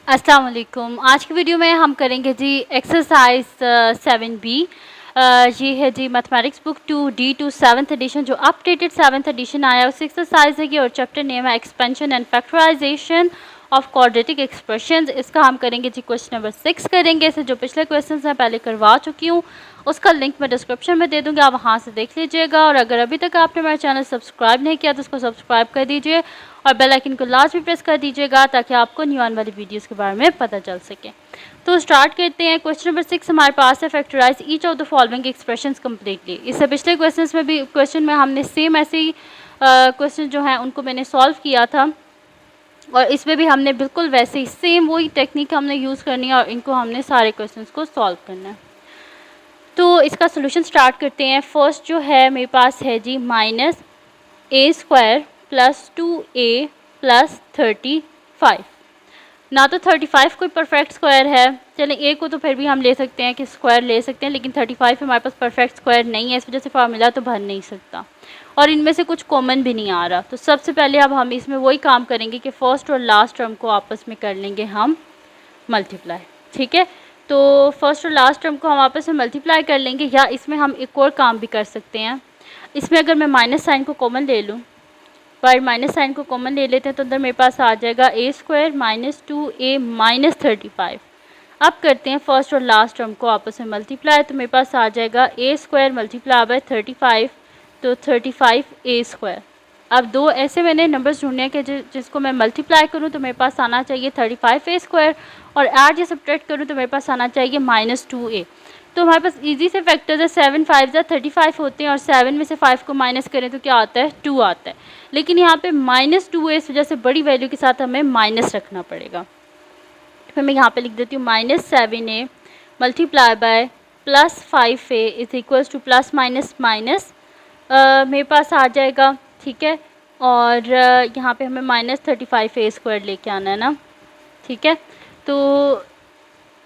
अस्सलाम वालेकुम। आज की वीडियो में हम करेंगे जी एक्सरसाइज 7B। ये है जी mathematics book 2D to 7th edition, जो अपडेटेड 7th एडिशन आया है। उस एक्सरसाइज है ये और चैप्टर नेम है expansion and factorisation of quadratic expressions. इसका हम करेंगे जी क्वेश्चन नंबर 6 करेंगे। इसे जो पिछले क्वेश्चन हैं पहले करवा चुकी हूँ, उसका लिंक मैं डिस्क्रिप्शन में दे दूँगी, आप वहाँ से देख लीजिएगा। और अगर अभी तक आपने मेरा चैनल सब्सक्राइब नहीं किया तो उसको सब्सक्राइब कर दीजिए और बेल आइकन को लाजमी प्रेस कर दीजिएगा ताकि आपको न्यू आने वाली वीडियोस के बारे में पता चल सके। तो स्टार्ट करते हैं। क्वेश्चन नंबर 6 हमारे पास है factorise each of the following expressions completely. इससे पिछले क्वेश्चन में हमने सेम ऐसे ही क्वेश्चन जो हैं उनको मैंने सॉल्व किया था और इसमें भी हमने बिल्कुल वैसे ही सेम वही टेक्निक हमने यूज़ करनी है और इनको हमने सारे क्वेश्चन को सॉल्व करना है। तो इसका सोल्यूशन स्टार्ट करते हैं। फर्स्ट जो है मेरे पास है जी -a² + 2a + 35। ना तो 35 कोई परफेक्ट स्क्वायर है, चलें ए को तो फिर भी हम ले सकते हैं कि स्क्वायर ले सकते हैं, लेकिन 35 हमारे पास परफेक्ट स्क्वायर नहीं है, इस वजह से फार्मूला तो भर नहीं सकता और इनमें से कुछ कॉमन भी नहीं आ रहा। तो सबसे पहले अब हम इसमें वही काम करेंगे कि फर्स्ट और लास्ट टर्म को आपस में कर लेंगे हम मल्टीप्लाई। ठीक है, तो फर्स्ट और लास्ट टर्म को हम आपस में मल्टीप्लाई कर लेंगे, या इसमें हम एक और काम भी कर सकते हैं। इसमें अगर मैं माइनस साइन को कॉमन ले लूँ, पर माइनस साइन को कॉमन ले लेते हैं तो अंदर मेरे पास आ जाएगा a² - 2a - 35। अब करते हैं फर्स्ट और लास्ट टर्म को आपस में मल्टीप्लाई, तो मेरे पास आ जाएगा a² × 35, तो 35a²। अब दो ऐसे मैंने नंबर्स ढूंढने हैं कि जिसको मैं मल्टीप्लाई करूं तो मेरे पास आना चाहिए 35a² और ऐड या सब्ट्रैक्ट करूं तो मेरे पास आना चाहिए -2a। तो हमारे पास इजी से फैक्टर्स है, 7 5 35 होते हैं और 7 में से 5 को माइनस करें तो क्या आता है, 2 आता है। लेकिन यहाँ पे -2a, इस वजह से बड़ी वैल्यू के साथ हमें माइनस रखना पड़ेगा। फिर मैं यहाँ पे लिख देती हूँ -7a × +5a = plus minus minus मेरे पास आ जाएगा। ठीक है, और यहाँ पे हमें -35a² लेके आना है ना। ठीक है, तो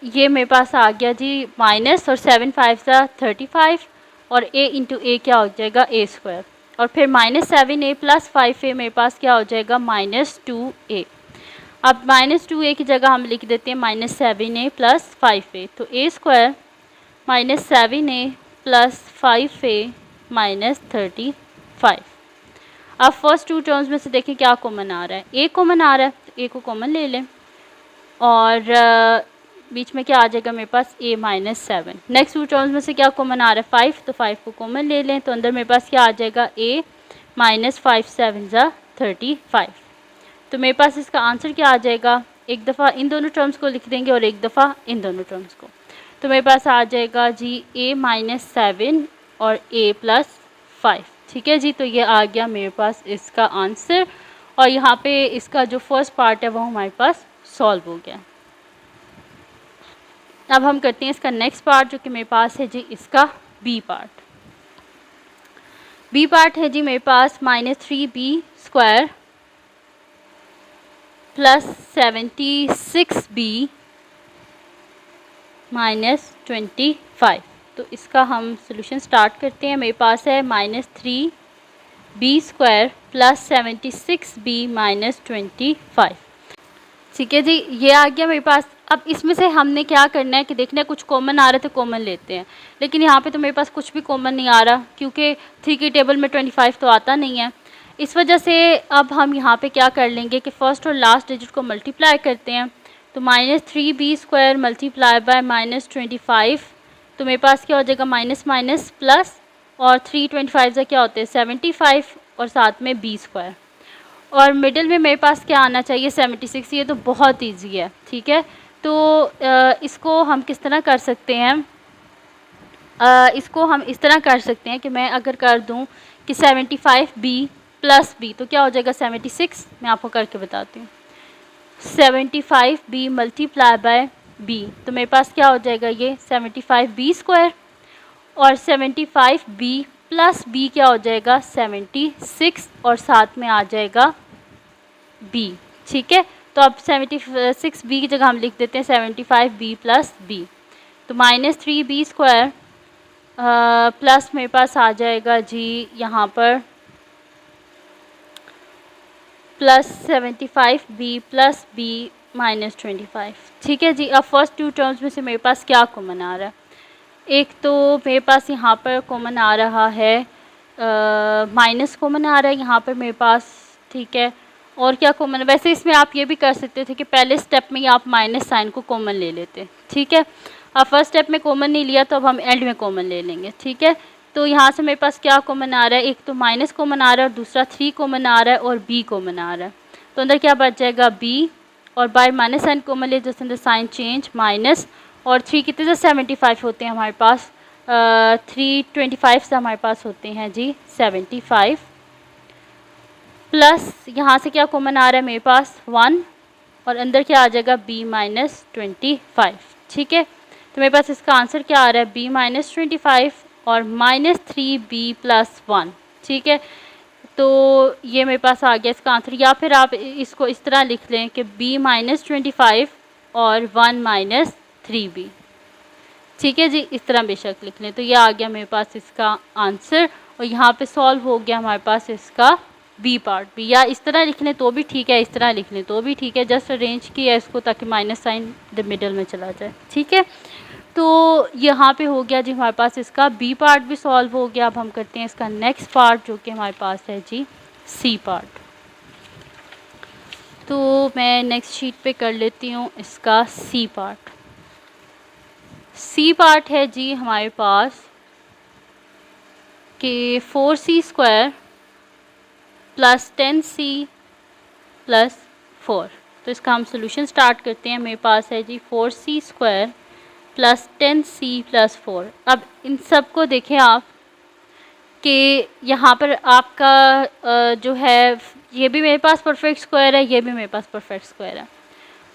ये मेरे पास आ गया जी माइनस, और 7 5 35 और a × a क्या हो जाएगा, a²। और फिर -7a + 5a मेरे पास क्या हो जाएगा, -2a। अब -2a की जगह हम लिख देते हैं -7a + 5a, तो a² -7a + 5a - 35। अब फर्स्ट टू टर्म्स में से देखें क्या कॉमन आ रहा है, a कॉमन आ रहा है, तो a को कॉमन ले लें और बीच में क्या आ जाएगा मेरे पास a - 7। नेक्स्ट टू टर्म्स में से क्या कॉमन आ रहा है, 5, तो 5 को कॉमन ले लें, तो अंदर मेरे पास क्या आ जाएगा, a - 5 7 35। तो मेरे पास इसका आंसर क्या आ जाएगा, एक दफ़ा इन दोनों टर्म्स को लिख देंगे और एक दफ़ा इन दोनों टर्म्स को। तो मेरे पास आ जाएगा जी a - 7 और a + 5। ठीक है जी, तो ये आ गया मेरे पास इसका आंसर और यहाँ पे इसका जो फर्स्ट पार्ट है वो हमारे पास सॉल्व हो गया। अब हम करते हैं इसका नेक्स्ट पार्ट, जो कि मेरे पास है जी इसका बी पार्ट। बी पार्ट है जी मेरे पास -3b² + 76b - 25। तो इसका हम सोल्यूशन स्टार्ट करते हैं। मेरे पास है -3b² + 76b - 25। ठीक है जी, ये आ गया मेरे पास। अब इसमें से हमने क्या करना है कि देखना है कुछ कॉमन आ रहा है तो कॉमन लेते हैं, लेकिन यहाँ पे तो मेरे पास कुछ भी कॉमन नहीं आ रहा क्योंकि 3 की टेबल में 25 तो आता नहीं है। इस वजह से अब हम यहाँ पे क्या कर लेंगे कि फर्स्ट और लास्ट डिजिट को मल्टीप्लाई करते हैं। तो -3b² × -25, तो मेरे पास क्या हो जाएगा, माइनस माइनस प्लस, और 3 25 से क्या होते हैं 75 और साथ में b², और मिडिल में मेरे पास क्या आना चाहिए 76। ये तो बहुत इजी है। ठीक है, तो इसको हम किस तरह कर सकते हैं, इसको हम इस तरह कर सकते हैं कि मैं अगर कर दूं कि 75b + b तो क्या हो जाएगा 76। मैं आपको करके बताती हूँ। 75b × b, तो मेरे पास क्या हो जाएगा, ये 75b² और 75b + b क्या हो जाएगा 76 और साथ में आ जाएगा b। ठीक है, तो अब 76b की जगह हम लिख देते हैं 75b + b, तो -3b² प्लस मेरे पास आ जाएगा जी यहाँ पर +75b + b -25। ठीक है जी। अब फर्स्ट टू टर्म्स में से मेरे पास क्या कॉमन आ रहा है? एक तो मेरे पास यहाँ पर कॉमन आ रहा है माइनस कॉमन आ रहा है यहाँ पर मेरे पास। ठीक है, और क्या कॉमन है? वैसे इसमें आप ये भी कर सकते थे कि पहले स्टेप में ही आप माइनस साइन को कॉमन ले लेते। ठीक है, अब फर्स्ट स्टेप में कॉमन नहीं लिया तो अब हम एंड में कॉमन ले लेंगे। ठीक है, तो यहाँ से मेरे पास क्या कॉमन आ रहा है? एक तो माइनस कॉमन आ रहा है और दूसरा 3 कॉमन आ रहा है और b कॉमन आ रहा है। तो अंदर क्या बच जाएगा? b, और बाय माइनस साइन कॉमन ले just in the sign change minus, और 3 कितने से 75 होते हैं हमारे पास? 325 से हमारे पास होते हैं जी 75, प्लस यहाँ से क्या कॉमन आ रहा है मेरे पास? 1, और अंदर क्या आ जाएगा? b -25। ठीक है, तो मेरे पास इसका आंसर क्या आ रहा है? b -25 और -3b + 1। ठीक है, तो ये मेरे पास आ गया इसका आंसर। या फिर आप इसको इस तरह लिख लें कि b -25 और 1 -3b। ठीक है जी, इस तरह बेशक लिख लें। तो ये आ गया मेरे पास इसका आंसर, और यहाँ पे सॉल्व हो गया हमारे पास इसका बी पार्ट भी। या इस तरह लिख लें तो भी ठीक है, इस तरह लिख लें तो भी ठीक है, जस्ट अरेंज किया इसको ताकि माइनस साइन द मिडल में चला जाए। ठीक है, तो यहाँ पे हो गया जी हमारे पास इसका बी पार्ट भी सॉल्व हो गया। अब हम करते हैं इसका नेक्स्ट पार्ट जो कि हमारे पास है जी सी पार्ट। तो मैं नेक्स्ट शीट पे कर लेती हूँ इसका सी पार्ट। सी पार्ट है जी हमारे पास कि 4c² + 10c + 4। तो इसका हम सोल्यूशन स्टार्ट करते हैं। मेरे पास है जी 4c² + 10c + 4। अब इन सब को देखें आप कि यहाँ पर आपका जो है ये भी मेरे पास परफेक्ट स्क्वायर है, ये भी मेरे पास परफेक्ट स्क्वायर है।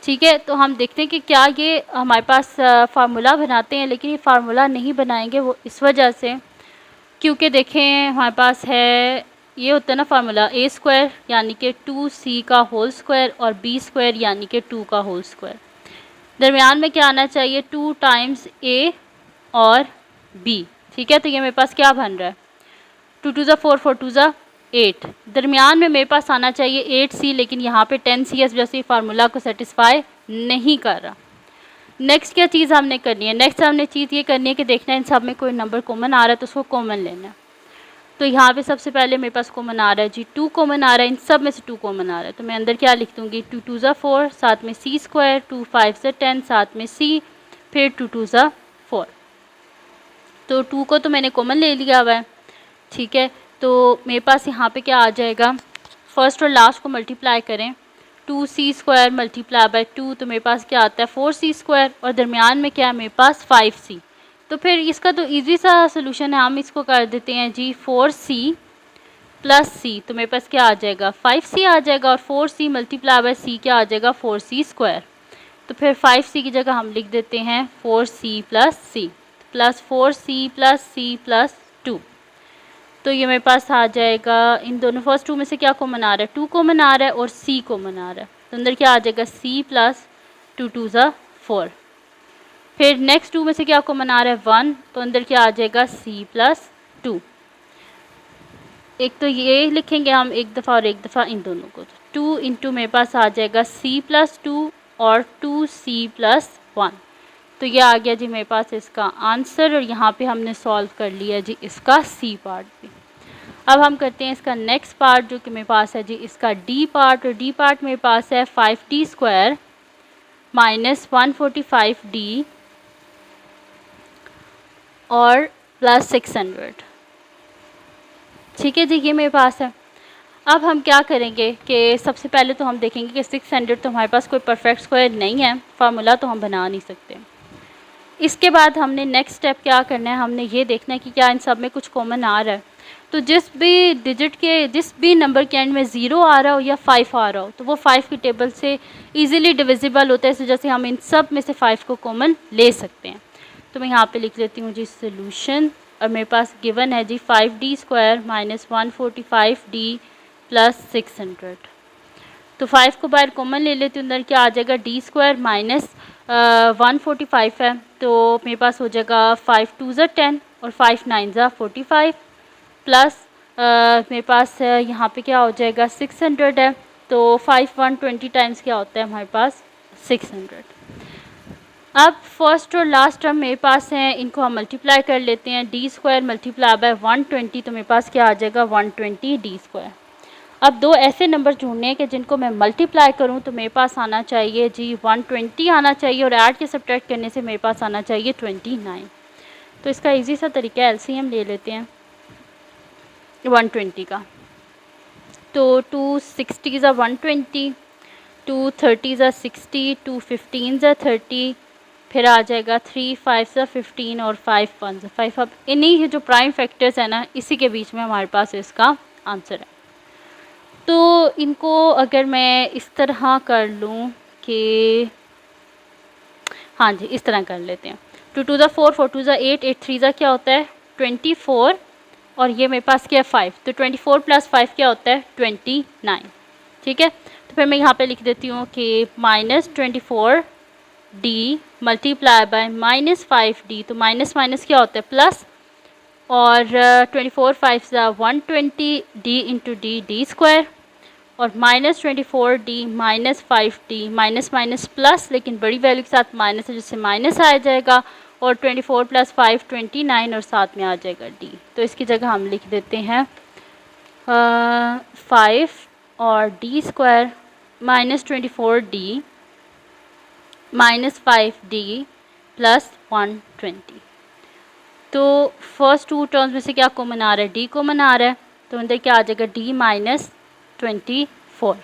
ठीक है, तो हम देखते हैं कि क्या ये हमारे पास फार्मूला बनाते हैं, लेकिन ये फार्मूला नहीं बनाएंगे वो इस वजह से क्योंकि देखें हमारे पास है ये होता है ना फार्मूला a² यानी कि 2c का होल स्क्वायर और b² यानी कि 2 का होल स्क्वायर। दरमियान में क्या आना चाहिए? 2 टाइम्स a और b। ठीक है, तो ये मेरे पास क्या बन रहा है? 2 2 ज़ा 4, 4 2 ज़ा 8। दरमियान में मेरे पास आना चाहिए 8c, लेकिन यहाँ पे 10c है, जैसे फार्मूला को सेटिस्फाई नहीं कर रहा। नेक्स्ट क्या चीज़ हमने करनी है? नेक्स्ट हमने चीज़ ये करनी है कि देखना है इन सब में कोई नंबर कॉमन आ रहा है तो उसको कॉमन लेना है। तो यहाँ पे सबसे पहले मेरे पास कॉमन आ रहा है जी 2 कॉमन आ रहा है, इन सब में से 2 कॉमन आ रहा है। तो मैं अंदर क्या लिख दूँगी? 2 2 ज़ा 4, साथ में c², 2 5 ज़ा 10, साथ में c, फिर 2 2 ज़ा 4। तो 2 को तो मैंने कॉमन ले लिया हुआ है। ठीक है, तो मेरे पास यहाँ पे क्या आ जाएगा? फर्स्ट और लास्ट को मल्टीप्लाई करें, 2c² × 2, तो मेरे पास क्या आता है? 4c², और दरमियान में क्या है मेरे पास? 5c। तो फिर इसका तो इजी सा सोल्यूशन है, हम इसको कर देते हैं जी 4c + c। तो मेरे पास क्या आ जाएगा? 5c आ जाएगा, और 4c × c क्या आ जाएगा? 4c²। तो फिर 5c की जगह हम लिख देते हैं 4c + c + 4c + c + 2। तो ये मेरे पास आ जाएगा, इन दोनों फर्स्ट 2 में से क्या कॉमन आ रहा है? 2 कॉमन आ रहा है और c कॉमन आ रहा है। तो अंदर क्या आ जाएगा? c + 2 2 ज़ा 4। फिर नेक्स्ट 2 में से क्या कॉमन आ रहा है? 1, तो अंदर क्या आ जाएगा? c + 2। एक तो ये लिखेंगे हम एक दफ़ा और एक दफ़ा इन दोनों को। 2 इंटू मेरे पास आ जाएगा c + 2 और 2c + 1। तो ये आ गया जी मेरे पास इसका आंसर, और यहाँ पे हमने सॉल्व कर लिया जी इसका सी पार्ट भी। अब हम करते हैं इसका नेक्स्ट पार्ट जो कि मेरे पास है जी इसका डी पार्ट, और डी पार्ट मेरे पास है 5d² - 145d और +600। ठीक है जी, ये मेरे पास है। अब हम क्या करेंगे कि सबसे पहले तो हम देखेंगे कि 600 तो हमारे पास कोई परफेक्ट स्क्वायर नहीं है, फार्मूला तो हम बना नहीं सकते। इसके बाद हमने नेक्स्ट स्टेप क्या करना है? हमने ये देखना है कि क्या इन सब में कुछ कॉमन आ रहा है। तो जिस भी नंबर के एंड में 0 आ रहा हो या 5 आ रहा हो, तो वो 5 की टेबल से इजीली डिविजिबल होता है, इस वजह से हम इन सब में से 5 को कॉमन ले सकते हैं। तो मैं यहाँ पे लिख लेती हूँ जी सोल्यूशन, और मेरे पास गिवन है जी 5d² - 145d + 600। तो 5 को बाहर कॉमन ले लेती हूँ, अंदर क्या आ जाएगा? d² - 145 है, तो मेरे पास हो जाएगा 5 2 ज़ा 10 और 5 9 ज़ा 45, प्लस मेरे पास यहाँ पे क्या हो जाएगा? 600 है, तो 5 120 टाइम्स क्या होता है हमारे पास? 600। अब फर्स्ट और लास्ट टर्म मेरे पास हैं, इनको हम मल्टीप्लाई कर लेते हैं। डी स्क्वायर मल्टीप्लाई बाय 120, तो मेरे पास क्या आ जाएगा 120 डी स्क्वायर। अब दो ऐसे नंबर ढूंढने हैं कि जिनको मैं मल्टीप्लाई करूं तो मेरे पास आना चाहिए जी 120 आना चाहिए, और ऐड के सब्ट्रैक्ट करने से मेरे पास आना चाहिए 29। तो इसका इजी सा तरीका है, एलसीएम ले लेते हैं 120 का। तो 2 60 ज़ा 120, 2 30 ज़ा 60, 2 15 ज़ा 30, फिर आ जाएगा 3 5 ज़ा 15 और 5 1 ज़ा 5। अब इन्हीं जो प्राइम फैक्टर्स है ना, इसी के बीच में हमारे पास इसका आंसर है। तो इनको अगर मैं इस तरह कर लूँ कि हाँ जी, इस तरह कर लेते हैं। 2 2 ज़ा 4, 4 2 ज़ा 8, 8 3 ज़ा क्या होता है 24, और ये मेरे पास क्या है 5, तो 24 प्लस 5 क्या होता है 29। ठीक है, तो फिर मैं यहाँ पे लिख देती हूँ कि -24 डी मल्टीप्लाई बाय -5 डी, तो माइनस माइनस क्या होता है प्लस, और 24 5 ज़ा 120 D into D D square, और -24 D -5 D, minus minus plus, लेकिन बड़ी वैल्यू के साथ माइनस है जिससे माइनस आ जाएगा, और 24 प्लस 5 29, और साथ में आ जाएगा डी। तो इसकी जगह हम लिख देते हैं 5 और D square -24 D -5 D plus 120। तो फर्स्ट टू टर्म्स में से क्या कॉमन आ रहा है, डी कॉमन आ रहा है, तो अंदर क्या आ जाएगा डी -24।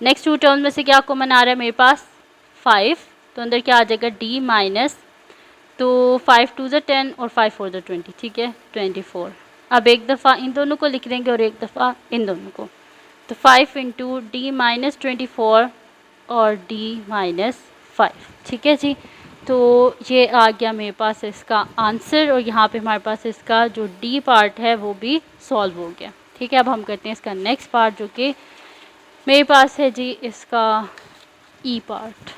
नेक्स्ट टू टर्म्स में से क्या कॉमन आ रहा है मेरे पास 5, तो अंदर क्या आ जाएगा डी माइनस, तो 5 2 ज़ा 10 और 5 4 ज़ा 20, ठीक है 24। अब एक दफ़ा इन दोनों को लिख देंगे और एक दफ़ा इन दोनों को, तो 5 इंटू डी -24 और डी -5, ठीक है जी। तो ये आ गया मेरे पास इसका आंसर, और यहाँ पे हमारे पास इसका जो डी पार्ट है वो भी सॉल्व हो गया। ठीक है, अब हम करते हैं इसका नेक्स्ट पार्ट, जो कि मेरे पास है जी इसका ई पार्ट।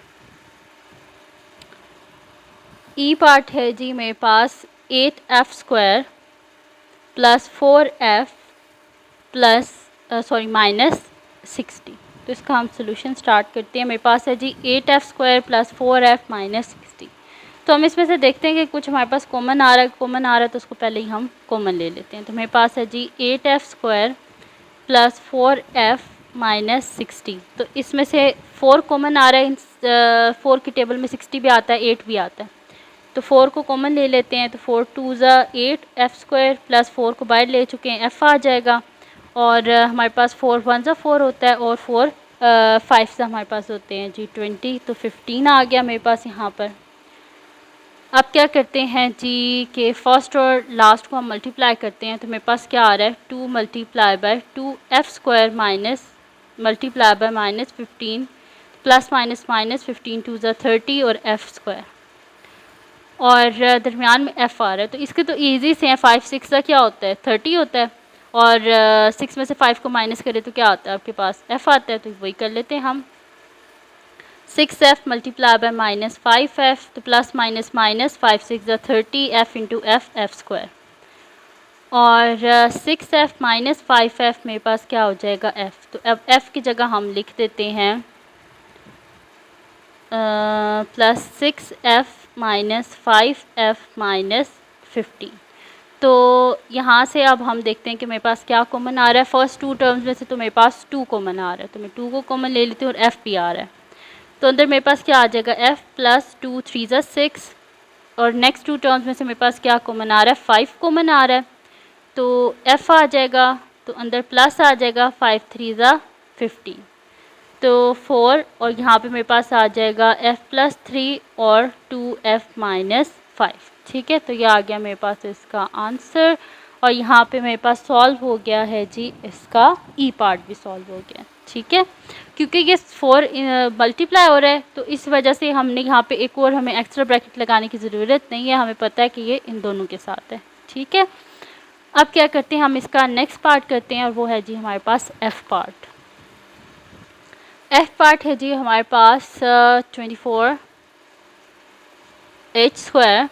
ई पार्ट है जी मेरे पास 8f² प्लस 4f प्लस -60। तो इसका हम सोल्यूशन स्टार्ट करते हैं। मेरे पास है जी 8f² प्लस 4f माइनस 60। तो हम इसमें से देखते हैं कि कुछ हमारे पास कॉमन आ रहा है, तो उसको पहले ही हम कॉमन ले लेते हैं। तो मेरे पास है जी 8f² प्लस 4f माइनस 60। तो इसमें से 4 कॉमन आ रहा है, 4 की टेबल में 60 भी आता है, 8 भी आता है, तो 4 को कॉमन ले लेते हैं। तो 4 2 ज़ा 8f² प्लस 4 को बाहर ले चुके हैं, f आ जाएगा, और हमारे पास 4 1 ज़ा 4 होता है, और 4 5 ज़ा हमारे पास होते हैं जी 20, तो 15 आ गया मेरे पास यहाँ पर। अब क्या करते हैं जी कि फर्स्ट और लास्ट को हम मल्टीप्लाई करते हैं। तो मेरे पास क्या आ रहा है 2 multiply by 2f² minus multiply by -15 plus minus minus 15 2 ज़ा 30 और f², और दरमियान में f आ रहा है। तो इसके तो ईजी से हैं, 5 6 का क्या होता है 30 होता है, और 6 में से 5 को माइनस करें तो क्या आता है आपके पास f आता है, तो वही कर लेते हैं हम। 6f मल्टीप्लाई बाय -5f, तो प्लस माइनस माइनस 5 6 ज़ा 30 f इंटू f², और 6f माइनस 5f मेरे पास क्या हो जाएगा f। तो अब f की जगह हम लिख देते हैं plus 6f minus 5f minus 15। तो यहाँ से अब हम देखते हैं कि मेरे पास क्या कॉमन आ रहा है। फर्स्ट टू टर्म्स में से तो मेरे पास 2 कॉमन आ रहा है, तो मैं 2 को कॉमन ले लेती हूँ, और f भी आ रहा है। तो अंदर मेरे पास क्या आ जाएगा f प्लस 2 3 ज़ा 6, और नेक्स्ट टू टर्म्स में से मेरे पास क्या कॉमन आ रहा है 5 कॉमन आ रहा है, तो f आ जाएगा, तो अंदर प्लस आ जाएगा 5 3 ज़ा 15, तो 4, और यहाँ पे मेरे पास आ जाएगा f प्लस 3 और 2f माइनस 5। ठीक है, तो ये आ गया मेरे पास इसका आंसर, और यहाँ पे मेरे पास सॉल्व हो गया है जी इसका ई पार्ट भी सॉल्व हो गया। ठीक है, क्योंकि ये 4 मल्टीप्लाई हो रहा है, तो इस वजह से हमने यहाँ पे एक और हमें एक्स्ट्रा ब्रैकेट लगाने की ज़रूरत नहीं है, हमें पता है कि ये इन दोनों के साथ है। ठीक है, अब क्या करते हैं हम इसका नेक्स्ट पार्ट करते हैं, और वो है जी हमारे पास एफ पार्ट। एफ पार्ट है जी हमारे पास 24h²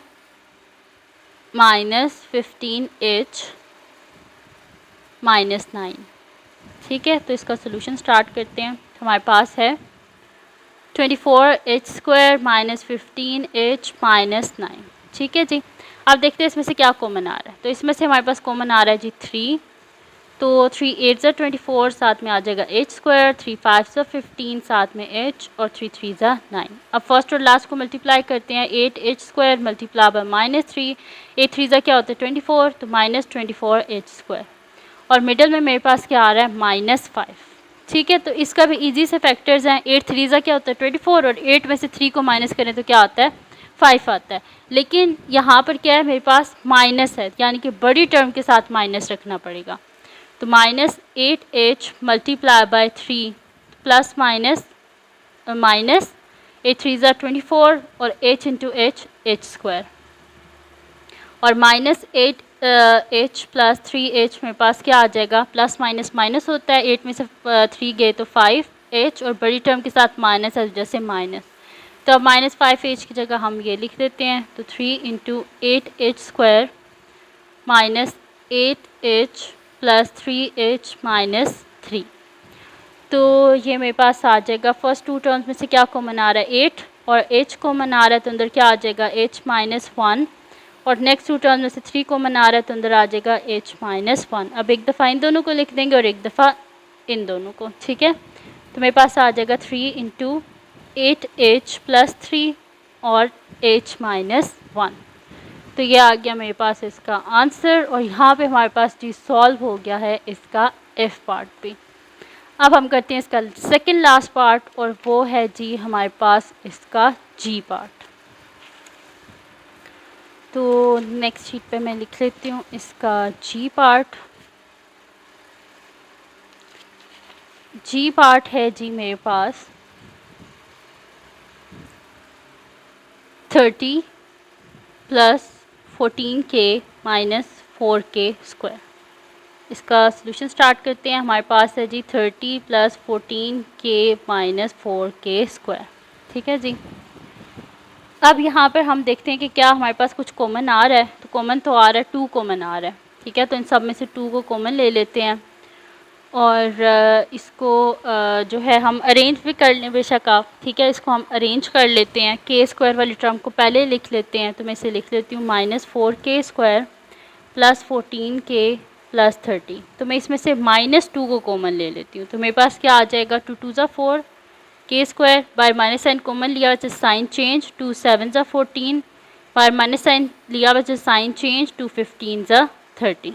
माइनस 15h माइनस 9। ठीक है, तो इसका सोल्यूशन स्टार्ट करते हैं। हमारे पास है 24h² माइनस 15h माइनस 9। ठीक है जी। अब देखते हैं इसमें से क्या कॉमन आ रहा है। तो इसमें से हमारे पास कॉमन आ रहा है जी 3, तो 3 8 ज़ा 24, साथ में आ जाएगा h², 3 5 ज़ा 15, साथ में h, और 3 3 ज़ा 9। अब फर्स्ट और लास्ट को मल्टीप्लाई करते हैं। 8h² मल्टीप्लाई बाय -3, 8 3 ज़ा क्या होता है 24, तो -24h², और मिडल में मेरे पास क्या आ रहा है -5। ठीक है, तो इसका भी इजी से फैक्टर्स हैं। 8 3 ज़ा क्या होता है 24, और 8 में से 3 को माइनस करें तो क्या आता है 5 आता है। लेकिन यहाँ पर क्या है मेरे पास माइनस है, यानी कि बड़ी टर्म के साथ माइनस रखना पड़ेगा। तो -8h multiply by 3 plus minus 8 3 ज़ा 24, और h इंटू h² और -8h प्लस 3h मेरे पास क्या आ जाएगा, प्लस माइनस माइनस होता है, 8 में से 3 गए तो 5h, और बड़ी टर्म के साथ माइनस है जैसे माइनस। तो अब -5h की जगह हम ये लिख देते हैं, तो 3 into 8h² minus 8h plus 3h minus 3। तो ये मेरे पास आ जाएगा। फर्स्ट टू टर्म्स में से क्या कॉमन आ रहा है 8, और h कॉमन आ रहा है, तो अंदर क्या आ जाएगा h माइनस 1, और नेक्स्ट टू टर्म्स में से 3 कॉमन आ रहा है, तो अंदर आ जाएगा h माइनस 1। अब एक दफ़ा इन दोनों को लिख देंगे और एक दफ़ा इन दोनों को। ठीक है, तो मेरे पास आ जाएगा 3 इंटू 8h प्लस 3 और h माइनस 1। तो ये आ गया मेरे पास इसका आंसर, और यहाँ पे हमारे पास जी सॉल्व हो गया है इसका f पार्ट भी। अब हम करते हैं इसका सेकंड लास्ट पार्ट, और वो है जी हमारे पास इसका g पार्ट। तो नेक्स्ट शीट पे मैं लिख लेती हूँ इसका g पार्ट। g पार्ट है जी मेरे पास 30 प्लस 14k माइनस 4k²। इसका सॉल्यूशन स्टार्ट करते हैं। हमारे पास है जी 30 प्लस 14k माइनस 4k²। ठीक है जी। अब यहाँ पर हम देखते हैं कि क्या हमारे पास कुछ कॉमन आ रहा है। तो कॉमन तो आ रहा है 2 कॉमन आ रहा है। ठीक है, तो इन सब में से 2 को कॉमन ले लेते हैं, और इसको जो है हम अरेंज भी कर लें बेशक आप। ठीक है, इसको हम अरेंज कर लेते हैं। k² वाली टर्म को पहले लिख लेते हैं, तो मैं इसे लिख लेती हूँ -4k² प्लस 14k प्लस 30। तो मैं इसमें से -2 को कॉमन ले लेती हूँ, तो मेरे पास क्या आ जाएगा 2 2 ज़ा 4, k² bye minus sign common लिया वजह साइन चेंज, 2 7 ज़ा 14, बाय माइनस साइन लिया वजह साइन चेंज, 2 15 ज़ा 30।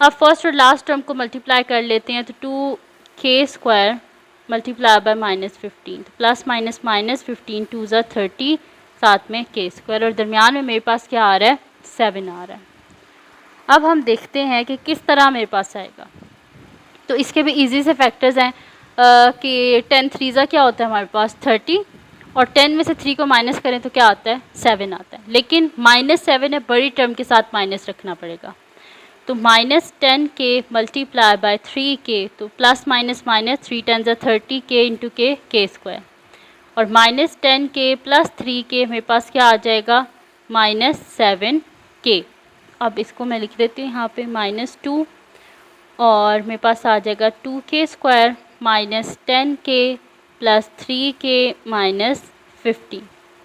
अब फर्स्ट और लास्ट टर्म को मल्टीप्लाई कर लेते हैं, तो 2k² मल्टीप्लाई बाय -15, तो प्लस माइनस माइनस 15 2 ज़ा 30, साथ में k², और दरमियान में मेरे पास क्या आ रहा है 7 आ रहा है। अब हम देखते हैं कि किस तरह मेरे पास आएगा। तो इसके भी इजी से फैक्टर्स हैं कि 10 3 ज़ा क्या होता है हमारे पास 30, और 10 में से 3 को माइनस करें तो क्या आता है 7 आता है। लेकिन -7 है, बड़ी टर्म के साथ माइनस रखना पड़ेगा। तो -10k मल्टीप्लाई बाय 3k, तो प्लस माइनस माइनस 3 10 ज़ा 30k इंटू k² और -10k प्लस 3k मेरे पास क्या आ जाएगा -7k। अब इसको मैं लिख देती हूँ यहाँ पे -2, और मेरे पास आ जाएगा 2k² -10k प्लस 3k -50।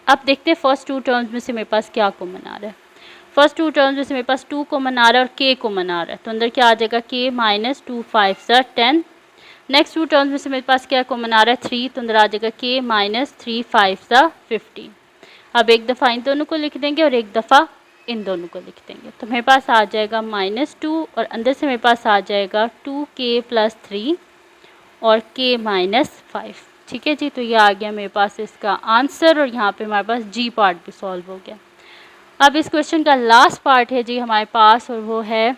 अब देखते हैं फर्स्ट टू टर्म्स में से मेरे पास क्या कॉमन आ रहा है। फर्स्ट टू टर्म्स में से मेरे पास 2 कॉमन आ रहा है और k कॉमन आ रहा है, तो अंदर क्या आ जाएगा k -2 5 ज़ा 10। नेक्स्ट टू टर्म्स में से मेरे पास क्या कॉमन आ रहा है 3, तो अंदर आ जाएगा k -3 5 ज़ा 15। अब एक दफ़ा इन दोनों को लिख देंगे और एक दफ़ा इन दोनों को लिख देंगे, तो मेरे पास आ जाएगा -2, और अंदर से मेरे पास आ जाएगा 2k + 3 और k -5। ठीक है जी, तो ये आ गया मेरे पास इसका आंसर, और यहाँ पे हमारे पास जी पार्ट भी सॉल्व हो गया। अब इस क्वेश्चन का लास्ट पार्ट है जी हमारे पास, और वो है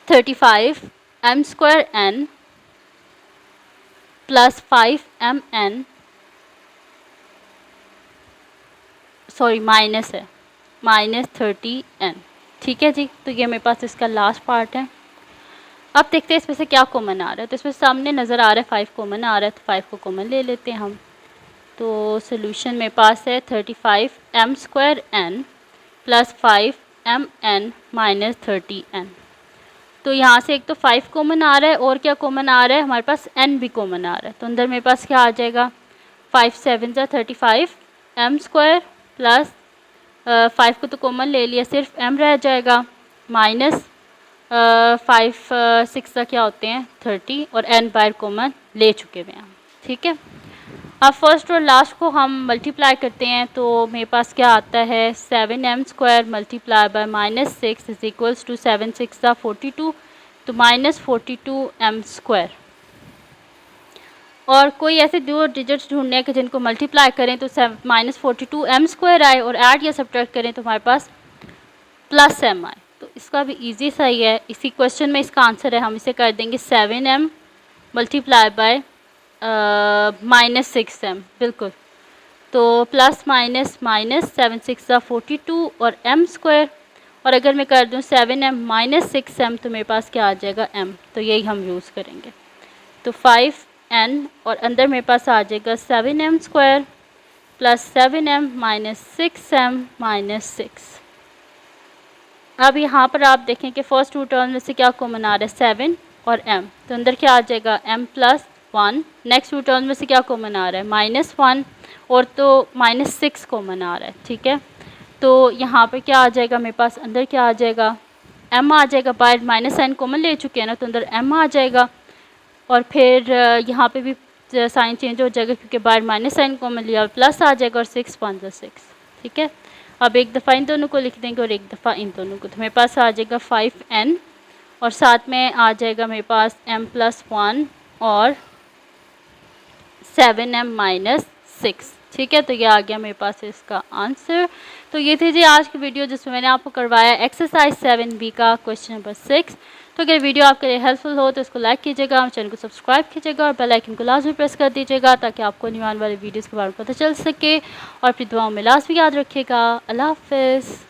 35 m² n plus 5 mn, sorry minus है -30n। ठीक है जी, तो ये मेरे पास इसका लास्ट पार्ट है। अब देखते हैं इसमें से क्या कॉमन आ रहा है। तो इसमें सामने नज़र आ रहा है 5 कॉमन आ रहा है, तो 5 को कॉमन ले लेते हैं हम। तो सोल्यूशन मेरे पास है 35 m² n plus 5 mn -30n। तो यहाँ से एक तो 5 कॉमन आ रहा है और क्या कॉमन आ रहा है, हमारे पास n भी कॉमन आ रहा है। तो अंदर मेरे पास क्या आ जाएगा, 5 7 ज़ा 35 m स्क्वायर प्लस 5 को तो कॉमन ले लिया, सिर्फ m रह जाएगा, माइनस 5 6 ज़ा क्या होते हैं 30 और n बाहर कॉमन ले चुके हुए हैं। ठीक है, अब फर्स्ट और लास्ट को हम मल्टीप्लाई करते हैं तो मेरे पास क्या आता है 7m square multiply by minus 6 is equals to 7 6 ज़ा 42, तो माइनस 42m स्क्वायर। और कोई ऐसे दो डिजिट्स ढूंढने हैं कि जिनको मल्टीप्लाई करें तो माइनस 42m स्क्वायर आए और ऐड या सब्ट्रैक्ट करें तो हमारे पास प्लस m आए। तो इसका भी इजी सा ही है, इसी क्वेश्चन में इसका आंसर है, हम इसे कर देंगे 7m multiply by minus 6m, बिल्कुल। तो प्लस माइनस माइनस 7 6 ज़ा 42 और m स्क्वायर, और अगर मैं कर दूं 7m माइनस 6m तो मेरे पास क्या आ जाएगा m, तो यही हम यूज़ करेंगे। तो 5n और अंदर मेरे पास आ जाएगा 7m square plus 7m minus 6m minus 6। अब यहाँ पर आप देखें कि फर्स्ट टू टर्म में से क्या कॉमन आ रहा है 7 और m, तो अंदर क्या आ जाएगा m plus 1। Next two term में से क्या कॉमन आ रहा है माइनस 1 और तो माइनस 6 कॉमन आ रहा है। ठीक है, तो यहाँ पर क्या आ जाएगा, मेरे पास अंदर क्या आ जाएगा m आ जाएगा, बाहर माइनस साइन कॉमन ले चुके हैं ना, तो अंदर m आ जाएगा। और फिर यहाँ पे भी साइन चेंज हो जाएगा क्योंकि बाहर माइनस साइन कॉमन लिया और प्लस आ जाएगा और 6 5 ज़ा 6। ठीक है, अब एक दफ़ा इन दोनों को लिख देंगे और एक दफ़ा इन दोनों को, तो मेरे पास आ जाएगा 5n और साथ में आ जाएगा मेरे पास m प्लस 1 और 7m माइनस 6। ठीक है, तो ये आ गया मेरे पास इसका आंसर। तो ये थी जी आज की वीडियो जिसमें मैंने आपको करवाया एक्सरसाइज 7b का क्वेश्चन नंबर 6। तो अगर वीडियो आपके लिए हेल्पफुल हो तो इसको लाइक कीजिएगा, चैनल को सब्सक्राइब कीजिएगा और बेल आइकन को लाजमी प्रेस कर दीजिएगा ताकि आपको आने वाले वीडियोज़ के बारे में पता चल सके। और अपनी दुआओं में लाजमी याद रखिएगा। अल्लाह हाफ़िज़।